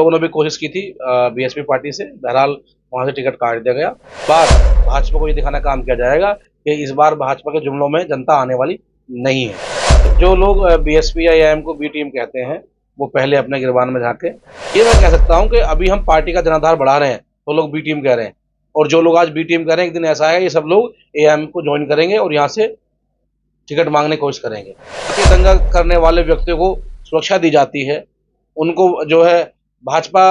लोगों ने भी कोशिश की थी बीएसपी पार्टी से, बहरहाल वहां से टिकट काट दिया गया। बार भाजपा को ये दिखाना काम किया जाएगा कि इस बार भाजपा के जुमलों में जनता आने वाली नहीं है। जो लोग बीएसपी या एआईएम को बी टीम कहते हैं, वो पहले अपने गिरबान में झांके। ये मैं कह सकता हूं कि अभी हम पार्टी का जनाधार बढ़ा रहे हैं तो लोग बी टीम कह रहे हैं, और जो लोग आज बी टीम कह रहे हैं, एक दिन ऐसा है ये सब लोग एआईएम को ज्वाइन करेंगे और यहाँ से टिकट मांगने की कोशिश करेंगे। दंगा करने वाले व्यक्तियों को सुरक्षा दी जाती है, उनको जो है भाजपा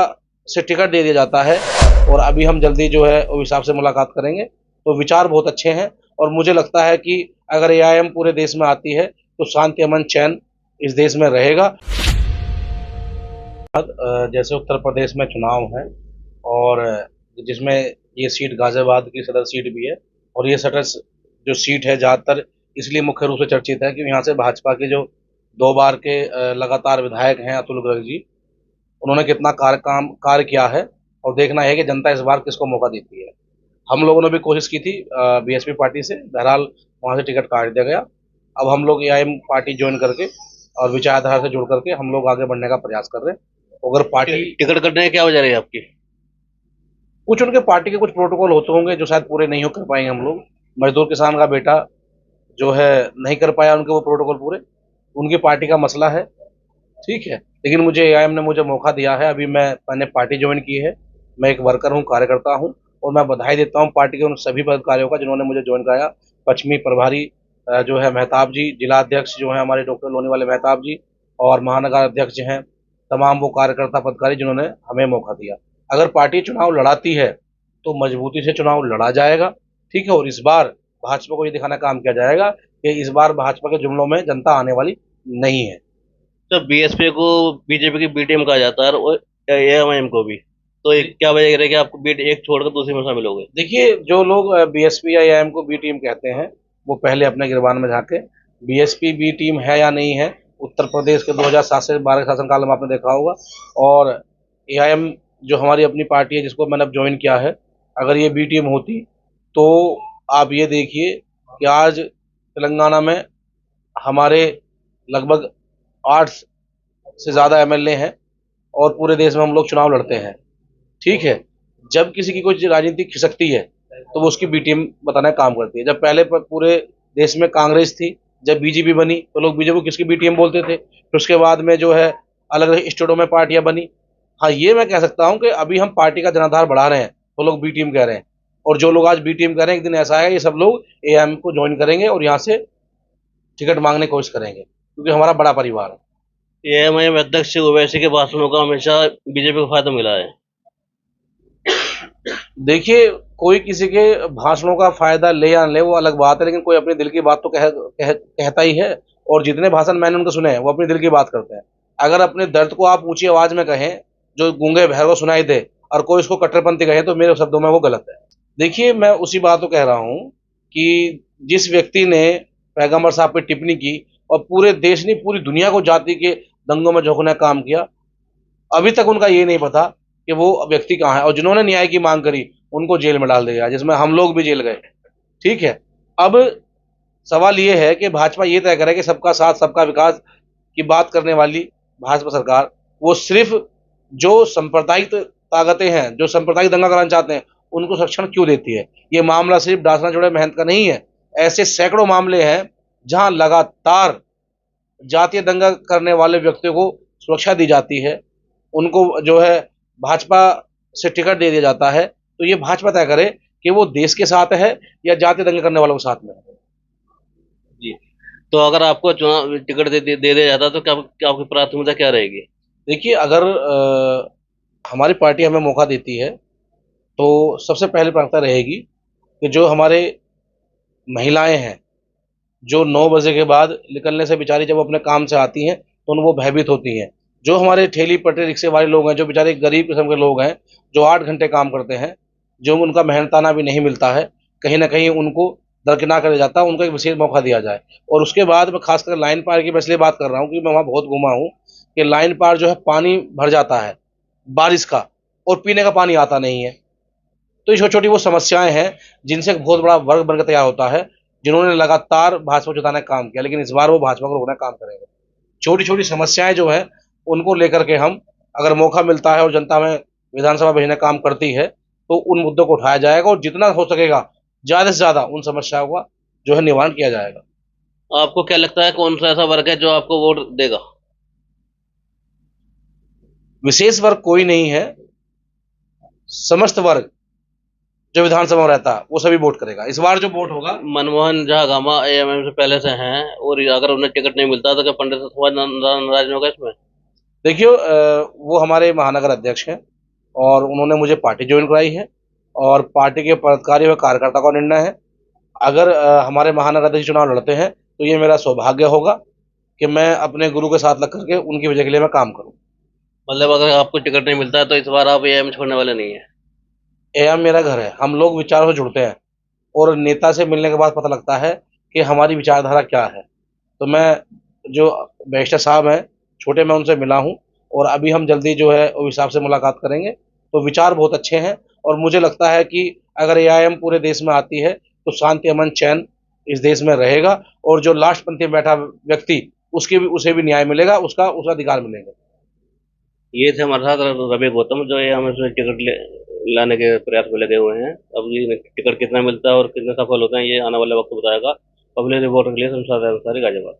से टिकट दे दिया जाता है, और अभी हम जल्दी जो है ओवी साहब से मुलाकात करेंगे। तो विचार बहुत अच्छे हैं और मुझे लगता है कि अगर एआईएम पूरे देश में आती है तो शांति, अमन, चैन इस देश में रहेगा। जैसे उत्तर प्रदेश में चुनाव है और जिसमें ये सीट गाजियाबाद की सदर सीट भी है, और ये सदर जो सीट है ज़्यादातर इसलिए मुख्य रूप से चर्चित है कि यहाँ से भाजपा के जो 2 बार के लगातार विधायक हैं अतुल गर्ग जी, उन्होंने कितना कार्य किया है, और देखना है कि जनता इस बार किसको मौका देती है। हम लोगों ने भी कोशिश की थी बीएसपी पार्टी से, बहरहाल वहाँ से टिकट काट दिया गया। अब हम लोग एआईएम पार्टी ज्वाइन करके और विचारधारा से जुड़ करके हम लोग आगे बढ़ने का प्रयास कर रहे हैं। अगर पार्टी टिकट कटने की क्या वजह रही है आपकी? कुछ उनके पार्टी के कुछ प्रोटोकॉल होते होंगे जो शायद पूरे नहीं हो कर पाएंगे। हम लोग मजदूर किसान का बेटा जो है नहीं कर पाया उनके वो प्रोटोकॉल पूरे, उनकी पार्टी का मसला है, ठीक है। लेकिन मुझे एआईएम ने मुझे मौका दिया है, अभी मैंने पार्टी ज्वाइन की है, मैं एक वर्कर हूँ, कार्यकर्ता हूँ, और मैं बधाई देता हूँ पार्टी के उन सभी पदाधिकारियों का जिन्होंने मुझे ज्वाइन कराया। पश्चिमी प्रभारी जो है मेहताब जी, जिला अध्यक्ष जो है हमारे डॉक्टर लोनी वाले मेहताब जी, और महानगर अध्यक्ष हैं, तमाम वो कार्यकर्ता पदाधिकारी जिन्होंने हमें मौका दिया। अगर पार्टी चुनाव लड़ाती है तो मजबूती से चुनाव लड़ा जाएगा, ठीक है। और इस बार भाजपा को ये दिखाना काम किया जाएगा कि इस बार भाजपा के जुमलों में जनता आने वाली नहीं है। तो बीएसपी को बीजेपी की बी टीम कहा जाता है और एएमआईएम को भी, तो एक क्या वजह रही कि आपको बी एक छोड़कर दूसरे में शामिल हो गए? देखिए, जो लोग बीएसपी या एआईएम को बी टीम कहते हैं, वो पहले अपने गिरबान में झांके। बीएसपी बी टीम है या नहीं है, उत्तर प्रदेश के 2007 से 12 शासनकाल में आपने देखा होगा। और एआईएम जो हमारी अपनी पार्टी है जिसको मैंने अब ज्वाइन किया है, अगर ये बी टीम होती तो आप ये देखिए कि आज तेलंगाना में हमारे लगभग 8 से ज़्यादा एमएलए हैं, और पूरे देश में हम लोग चुनाव लड़ते हैं, ठीक है। जब किसी की कोई राजनीति खिसकती है तो वो उसकी बी टीम बताने का काम करती है। जब पहले पूरे देश में कांग्रेस थी, जब बीजेपी बनी तो लोग बीजेपी को किसकी बी टीम बोलते थे, फिर उसके बाद में जो है अलग अलग स्टेटों में पार्टियां बनी। हाँ, ये मैं कह सकता हूँ कि अभी हम पार्टी का जनाधार बढ़ा रहे हैं तो लोग बी टीम कह रहे हैं, और जो लोग आज बी टीम कह रहे हैं, एक दिन ऐसा है ये सब लोग एआईएम को ज्वाइन करेंगे और यहाँ से टिकट मांगने की कोशिश करेंगे, क्योंकि हमारा बड़ा परिवार है। एएमआईएम अध्यक्ष ओवैसी के भाषणों का हमेशा बीजेपी को फायदा मिला है। देखिए, कोई किसी के भाषणों का फायदा ले या न ले वो अलग बात है, लेकिन कोई अपने दिल की बात तो कहता ही है। और जितने भाषण मैंने उनके सुने हैं वो अपने दिल की बात करते हैं। अगर अपने दर्द को आप ऊंची आवाज में कहें जो गूंगे बहर को सुनाई दे, और कोई इसको कट्टरपंथी कहे, तो मेरे शब्दों में वो गलत है। देखिए, मैं उसी बात को कह रहा हूँ कि जिस व्यक्ति ने पैगंबर साहब पर टिप्पणी की और पूरे देश ने, पूरी दुनिया को जाति के दंगों में झोंकने का काम किया, अभी तक उनका ये नहीं पता कि वो व्यक्ति कहाँ है। और जिन्होंने न्याय की मांग करी उनको जेल में डाल दिया, जिसमें हम लोग भी जेल गए, ठीक है। अब सवाल ये है कि भाजपा ये तय करे कि सबका साथ सबका विकास की बात करने वाली भाजपा सरकार, वो सिर्फ जो सांप्रदायिक ताकतें हैं, जो सांप्रदायिक दंगा कराना चाहते हैं, उनको संरक्षण क्यों देती है। ये मामला सिर्फ डासना जोड़े महंत का नहीं है, ऐसे सैकड़ों मामले हैं जहां लगातार जातीय दंगा करने वाले व्यक्तियों को सुरक्षा दी जाती है, उनको जो है भाजपा से टिकट दे दिया जाता है। तो ये भाजपा तय करे कि वो देश के साथ है या जातीय दंगे करने वालों के साथ में है। जी, तो अगर आपको चुनाव टिकट दे दिया जाता तो क्या आपकी प्राथमिकता क्या रहेगी? देखिए, अगर हमारी पार्टी हमें मौका देती है तो सबसे पहले प्राथमिकता रहेगी कि जो हमारे महिलाएं हैं, जो 9 बजे के बाद निकलने से बेचारी जब अपने काम से आती हैं तो वो भयभीत होती हैं। जो हमारे ठेली पटरी रिक्शे वाले लोग हैं, जो बेचारे गरीब किस्म के लोग हैं, जो 8 घंटे काम करते हैं, जो उनका मेहनताना भी नहीं मिलता है, कहीं ना कहीं उनको दरकिनार कर जाता है, उनको एक विशेष मौका दिया जाए। और उसके बाद में खासकर लाइन पार की मैं इसलिए बात कर रहा हूँ कि मैं वहाँ बहुत घूमा हूँ कि लाइन पार जो है पानी भर जाता है बारिश का, और पीने का पानी आता नहीं है। तो ये छोटी छोटी वो समस्याएं हैं जिनसे एक बहुत बड़ा वर्ग बनकर तैयार होता है, जिन्होंने लगातार भाजपा को जिताने का काम किया, लेकिन इस बार वो भाजपा को रोकने का काम करेंगे। छोटी छोटी समस्याएं जो है उनको लेकर के हम अगर मौका मिलता है और जनता में विधानसभा भेजने का काम करती है तो उन मुद्दों को उठाया जाएगा और जितना हो सकेगा ज़्यादा से ज़्यादा उन समस्याओं का जो है निवारण किया जाएगा। आपको क्या लगता है कौन सा ऐसा वर्ग है जो आपको वोट देगा? विशेष वर्ग कोई नहीं है, समस्त वर्ग जो विधानसभा में रहता है वो सभी वोट करेगा। इस बार जो वोट होगा, मनमोहन झा गामा एएमएम से पहले से हैं, और अगर उन्हें टिकट नहीं मिलता तो क्या पंडित समाज नाराज नहीं होगा इसमें? देखिए वो हमारे महानगर अध्यक्ष हैं और उन्होंने मुझे पार्टी ज्वाइन कराई है और पार्टी के पदाधिकारी व कार्यकर्ता का निर्णय है। अगर हमारे महानगर अध्यक्ष चुनाव लड़ते हैं तो ये मेरा सौभाग्य होगा कि मैं अपने गुरु के साथ लग करके उनकी वजह के लिए मैं काम करूं। मतलब अगर आपको टिकट नहीं मिलता है तो इस बार आप एएम छोड़ने वाले नहीं है? यह मेरा घर है, हम लोग विचारों से जुड़ते हैं और नेता से मिलने के बाद पता लगता है कि हमारी विचारधारा क्या है। तो मैं जो बैरिस्टर साहब हैं छोटे, मैं उनसे मिला हूँ और अभी हम जल्दी जो है उस हिसाब से मुलाकात करेंगे। तो विचार बहुत अच्छे हैं और मुझे लगता है कि अगर एआईएम पूरे देश में आती है तो शांति अमन चैन इस देश में रहेगा और जो लास्ट पंक्ति में बैठा व्यक्ति उसके भी उसे भी न्याय मिलेगा, उसका अधिकार मिलेगा। ये थे हमारे साथ रवि गौतम, जो ये हमें इसमें लाने के प्रयास में लगे हुए हैं। अब ये टिकट कितना मिलता है और कितने सफल होते हैं ये आने वाले वक्त बताएगा। पब्लिक रिपोर्टर के लिए शमशाद अंसारी, गाजियाबाद।